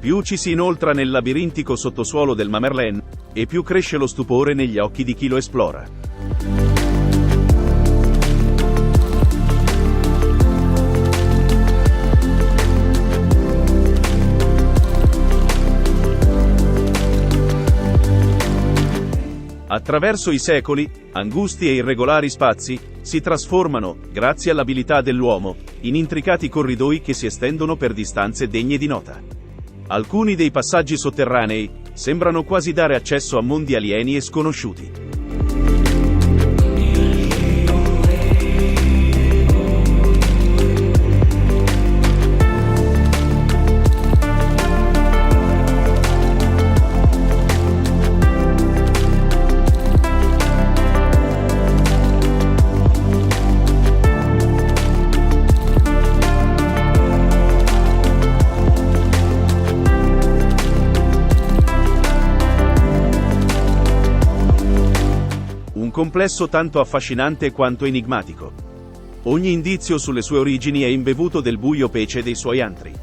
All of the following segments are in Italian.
Più ci si inoltra nel labirintico sottosuolo del Mamerlen, e più cresce lo stupore negli occhi di chi lo esplora. Attraverso i secoli, angusti e irregolari spazi, si trasformano, grazie all'abilità dell'uomo, in intricati corridoi che si estendono per distanze degne di nota. Alcuni dei passaggi sotterranei sembrano quasi dare accesso a mondi alieni e sconosciuti. Un complesso tanto affascinante quanto enigmatico. Ogni indizio sulle sue origini è imbevuto del buio pece dei suoi antri.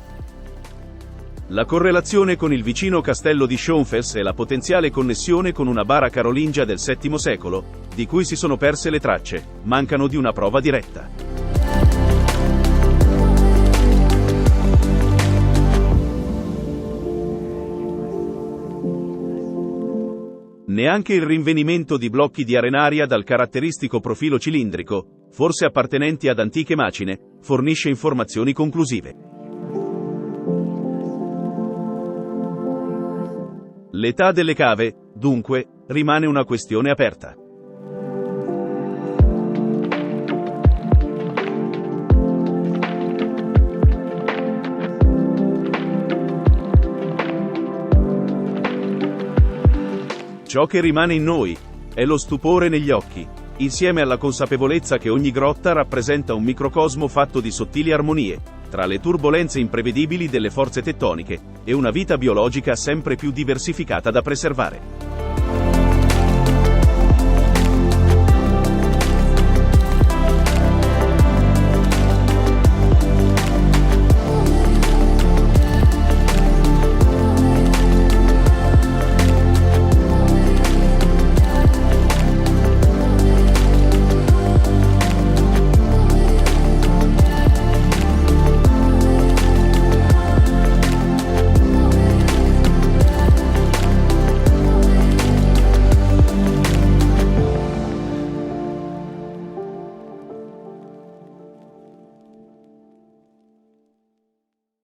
La correlazione con il vicino castello di Schoenfels e la potenziale connessione con una bara carolingia del VII secolo, di cui si sono perse le tracce, mancano di una prova diretta. Neanche il rinvenimento di blocchi di arenaria dal caratteristico profilo cilindrico, forse appartenenti ad antiche macine, fornisce informazioni conclusive. L'età delle cave, dunque, rimane una questione aperta. Ciò che rimane in noi è lo stupore negli occhi, insieme alla consapevolezza che ogni grotta rappresenta un microcosmo fatto di sottili armonie, tra le turbolenze imprevedibili delle forze tettoniche, e una vita biologica sempre più diversificata da preservare.